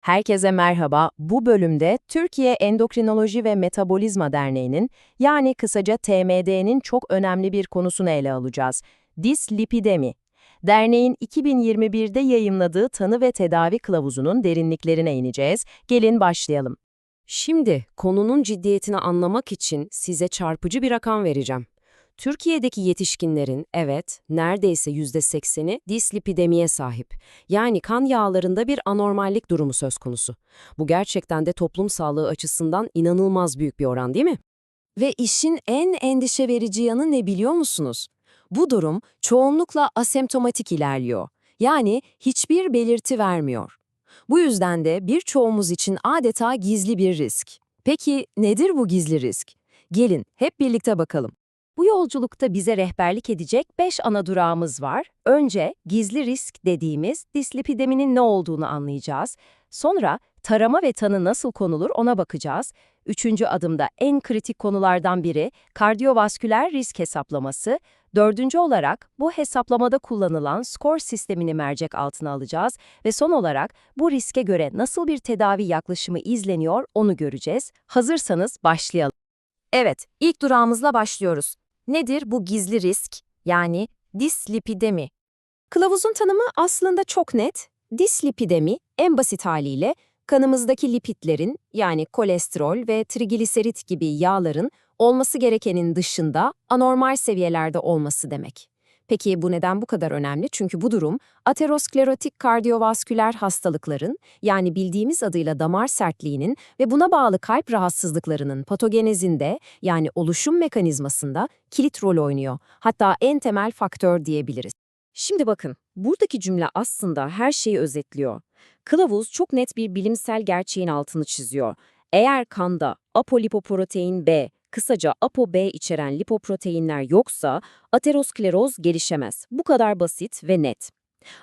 Herkese merhaba. Bu bölümde Türkiye Endokrinoloji ve Metabolizma Derneği'nin yani kısaca TMD'nin çok önemli bir konusunu ele alacağız. Dislipidemi. Derneğin 2021'de yayımladığı tanı ve tedavi kılavuzunun derinliklerine ineceğiz. Gelin başlayalım. Şimdi konunun ciddiyetini anlamak için size çarpıcı bir rakam vereceğim. Türkiye'deki yetişkinlerin neredeyse %80'i dislipidemiye sahip. Yani kan yağlarında bir anormallik durumu söz konusu. Bu gerçekten de toplum sağlığı açısından inanılmaz büyük bir oran, değil mi? Ve işin en endişe verici yanı ne biliyor musunuz? Bu durum çoğunlukla asemptomatik ilerliyor. Yani hiçbir belirti vermiyor. Bu yüzden de birçoğumuz için adeta gizli bir risk. Peki nedir bu gizli risk? Gelin hep birlikte bakalım. Bu yolculukta bize rehberlik edecek 5 ana durağımız var. Önce gizli risk dediğimiz dislipideminin ne olduğunu anlayacağız. Sonra tarama ve tanı nasıl konulur ona bakacağız. Üçüncü adımda en kritik konulardan biri kardiyovasküler risk hesaplaması. Dördüncü olarak bu hesaplamada kullanılan skor sistemini mercek altına alacağız. Ve son olarak bu riske göre nasıl bir tedavi yaklaşımı izleniyor onu göreceğiz. Hazırsanız başlayalım. Evet, ilk durağımızla başlıyoruz. Nedir bu gizli risk? Yani dislipidemi. Kılavuzun tanımı aslında çok net. Dislipidemi, en basit haliyle kanımızdaki lipidlerin yani kolesterol ve trigliserit gibi yağların olması gerekenin dışında anormal seviyelerde olması demek. Peki bu neden bu kadar önemli? Çünkü bu durum aterosklerotik kardiyovasküler hastalıkların yani bildiğimiz adıyla damar sertliğinin ve buna bağlı kalp rahatsızlıklarının patogenezinde yani oluşum mekanizmasında kilit rol oynuyor. Hatta en temel faktör diyebiliriz. Şimdi bakın, buradaki cümle aslında her şeyi özetliyor. Kılavuz çok net bir bilimsel gerçeğin altını çiziyor. Eğer kanda apolipoprotein B, kısaca ApoB içeren lipoproteinler yoksa ateroskleroz gelişemez. Bu kadar basit ve net.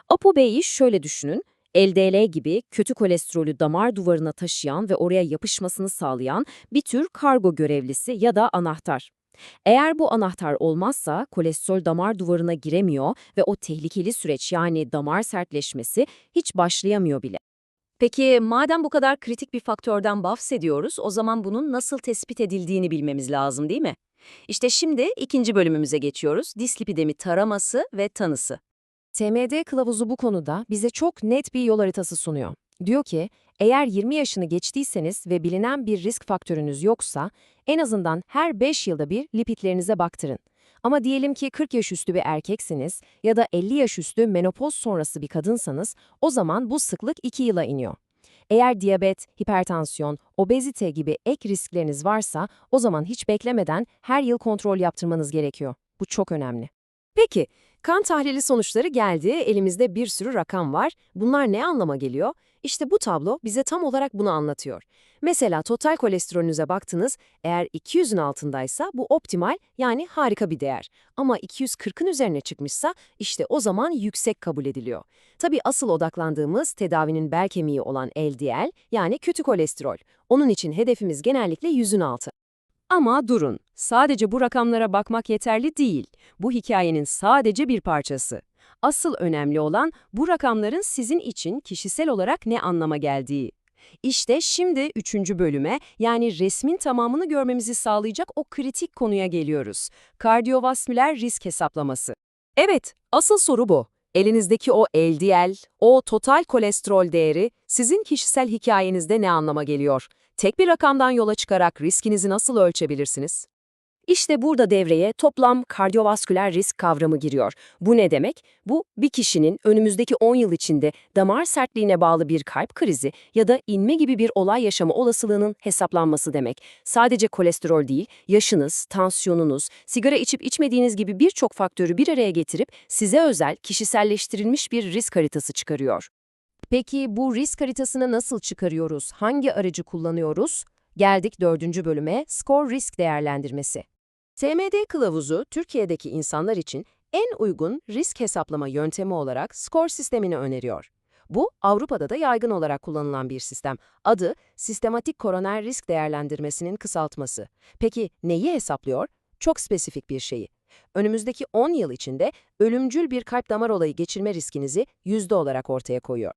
ApoB'yi şöyle düşünün, LDL gibi kötü kolesterolü damar duvarına taşıyan ve oraya yapışmasını sağlayan bir tür kargo görevlisi ya da anahtar. Eğer bu anahtar olmazsa kolesterol damar duvarına giremiyor ve o tehlikeli süreç yani damar sertleşmesi hiç başlayamıyor bile. Peki madem bu kadar kritik bir faktörden bahsediyoruz, o zaman bunun nasıl tespit edildiğini bilmemiz lazım, değil mi? İşte şimdi ikinci bölümümüze geçiyoruz. Dislipidemi taraması ve tanısı. TMD kılavuzu bu konuda bize çok net bir yol haritası sunuyor. Diyor ki, eğer 20 yaşını geçtiyseniz ve bilinen bir risk faktörünüz yoksa, en azından her 5 yılda bir lipidlerinize baktırın. Ama diyelim ki 40 yaş üstü bir erkeksiniz ya da 50 yaş üstü menopoz sonrası bir kadınsanız, o zaman bu sıklık 2 yıla iniyor. Eğer diyabet, hipertansiyon, obezite gibi ek riskleriniz varsa, o zaman hiç beklemeden her yıl kontrol yaptırmanız gerekiyor. Bu çok önemli. Peki, kan tahlili sonuçları geldi, elimizde bir sürü rakam var. Bunlar ne anlama geliyor? İşte bu tablo bize tam olarak bunu anlatıyor. Mesela total kolesterolünüze baktınız, eğer 200'ün altındaysa bu optimal yani harika bir değer. Ama 240'ın üzerine çıkmışsa işte o zaman yüksek kabul ediliyor. Tabii asıl odaklandığımız tedavinin bel kemiği olan LDL yani kötü kolesterol. Onun için hedefimiz genellikle 100'ün altı. Ama durun, sadece bu rakamlara bakmak yeterli değil. Bu hikayenin sadece bir parçası. Asıl önemli olan bu rakamların sizin için kişisel olarak ne anlama geldiği. İşte şimdi 3. bölüme yani resmin tamamını görmemizi sağlayacak o kritik konuya geliyoruz. Kardiyovasküler risk hesaplaması. Evet, asıl soru bu. Elinizdeki o LDL, o total kolesterol değeri sizin kişisel hikayenizde ne anlama geliyor? Tek bir rakamdan yola çıkarak riskinizi nasıl ölçebilirsiniz? İşte burada devreye toplam kardiyovasküler risk kavramı giriyor. Bu ne demek? Bu, bir kişinin önümüzdeki 10 yıl içinde damar sertliğine bağlı bir kalp krizi ya da inme gibi bir olay yaşama olasılığının hesaplanması demek. Sadece kolesterol değil, yaşınız, tansiyonunuz, sigara içip içmediğiniz gibi birçok faktörü bir araya getirip size özel, kişiselleştirilmiş bir risk haritası çıkarıyor. Peki bu risk haritasını nasıl çıkarıyoruz? Hangi aracı kullanıyoruz? Geldik 4. bölüme, skor risk değerlendirmesi. TMD kılavuzu Türkiye'deki insanlar için en uygun risk hesaplama yöntemi olarak skor sistemini öneriyor. Bu Avrupa'da da yaygın olarak kullanılan bir sistem. Adı sistematik koroner risk değerlendirmesinin kısaltması. Peki neyi hesaplıyor? Çok spesifik bir şeyi. Önümüzdeki 10 yıl içinde ölümcül bir kalp damar olayı geçirme riskinizi yüzde olarak ortaya koyuyor.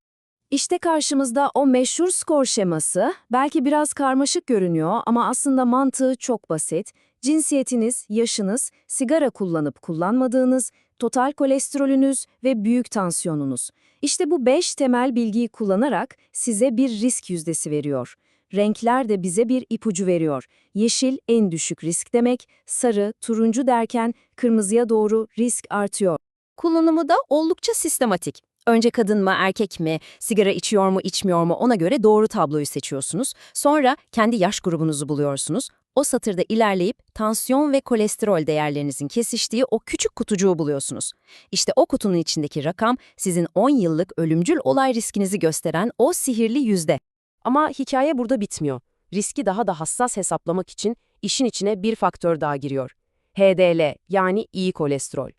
İşte karşımızda o meşhur skor şeması. Belki biraz karmaşık görünüyor ama aslında mantığı çok basit. Cinsiyetiniz, yaşınız, sigara kullanıp kullanmadığınız, total kolesterolünüz ve büyük tansiyonunuz. İşte bu 5 temel bilgiyi kullanarak size bir risk yüzdesi veriyor. Renkler de bize bir ipucu veriyor. Yeşil en düşük risk demek, sarı, turuncu derken kırmızıya doğru risk artıyor. Kullanımı da oldukça sistematik. Önce kadın mı, erkek mi, sigara içiyor mu, içmiyor mu ona göre doğru tabloyu seçiyorsunuz. Sonra kendi yaş grubunuzu buluyorsunuz. O satırda ilerleyip tansiyon ve kolesterol değerlerinizin kesiştiği o küçük kutucuğu buluyorsunuz. İşte o kutunun içindeki rakam sizin 10 yıllık ölümcül olay riskinizi gösteren o sihirli yüzde. Ama hikaye burada bitmiyor. Riski daha da hassas hesaplamak için işin içine bir faktör daha giriyor. HDL yani iyi kolesterol.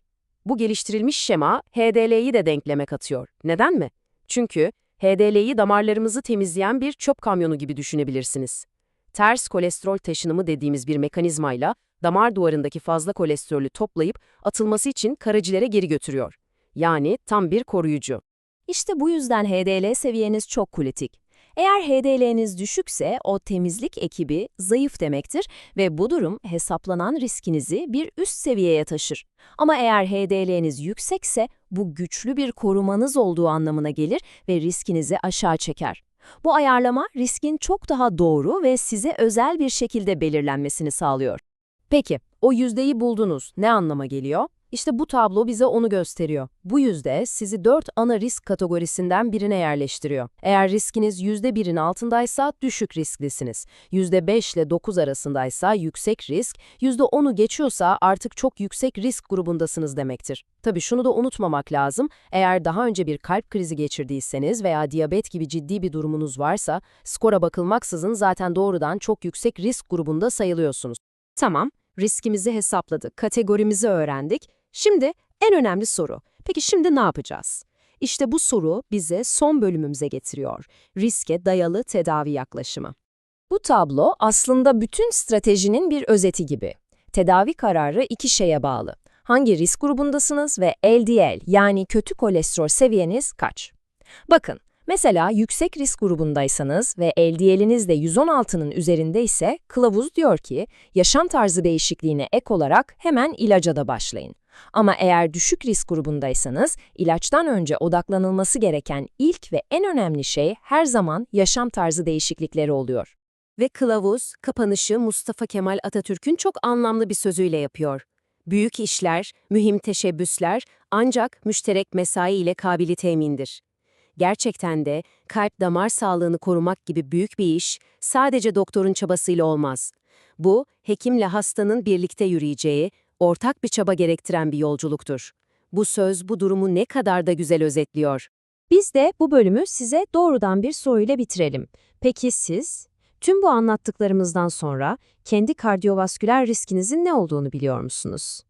Bu geliştirilmiş şema HDL'yi de denkleme katıyor. Neden mi? Çünkü HDL'yi damarlarımızı temizleyen bir çöp kamyonu gibi düşünebilirsiniz. Ters kolesterol taşınımı dediğimiz bir mekanizmayla damar duvarındaki fazla kolesterolü toplayıp atılması için karaciğere geri götürüyor. Yani tam bir koruyucu. İşte bu yüzden HDL seviyeniz çok kritik. Eğer HDL'niz düşükse o temizlik ekibi zayıf demektir ve bu durum hesaplanan riskinizi bir üst seviyeye taşır. Ama eğer HDL'niz yüksekse bu güçlü bir korumanız olduğu anlamına gelir ve riskinizi aşağı çeker. Bu ayarlama riskin çok daha doğru ve size özel bir şekilde belirlenmesini sağlıyor. Peki, o yüzdeyi buldunuz. Ne anlama geliyor? İşte bu tablo bize onu gösteriyor. Bu yüzde sizi 4 ana risk kategorisinden birine yerleştiriyor. Eğer riskiniz %1'in altındaysa düşük risklisiniz. %5 ile 9 arasındaysa yüksek risk, %10'u geçiyorsa artık çok yüksek risk grubundasınız demektir. Tabii şunu da unutmamak lazım. Eğer daha önce bir kalp krizi geçirdiyseniz veya diyabet gibi ciddi bir durumunuz varsa, skora bakılmaksızın zaten doğrudan çok yüksek risk grubunda sayılıyorsunuz. Tamam, riskimizi hesapladık, kategorimizi öğrendik. Şimdi en önemli soru. Peki şimdi ne yapacağız? İşte bu soru bize son bölümümüze getiriyor. Riske dayalı tedavi yaklaşımı. Bu tablo aslında bütün stratejinin bir özeti gibi. Tedavi kararı iki şeye bağlı. Hangi risk grubundasınız ve LDL yani kötü kolesterol seviyeniz kaç? Bakın, mesela yüksek risk grubundaysanız ve LDL'iniz de 116'nın üzerinde ise kılavuz diyor ki yaşam tarzı değişikliğine ek olarak hemen ilaca da başlayın. Ama eğer düşük risk grubundaysanız ilaçtan önce odaklanılması gereken ilk ve en önemli şey her zaman yaşam tarzı değişiklikleri oluyor. Ve kılavuz kapanışı Mustafa Kemal Atatürk'ün çok anlamlı bir sözüyle yapıyor. Büyük işler, mühim teşebbüsler ancak müşterek mesai ile kabili temindir. Gerçekten de kalp damar sağlığını korumak gibi büyük bir iş sadece doktorun çabasıyla olmaz. Bu, hekimle hastanın birlikte yürüyeceği, ortak bir çaba gerektiren bir yolculuktur. Bu söz bu durumu ne kadar da güzel özetliyor. Biz de bu bölümü size doğrudan bir soruyla bitirelim. Peki siz, tüm bu anlattıklarımızdan sonra kendi kardiyovasküler riskinizin ne olduğunu biliyor musunuz?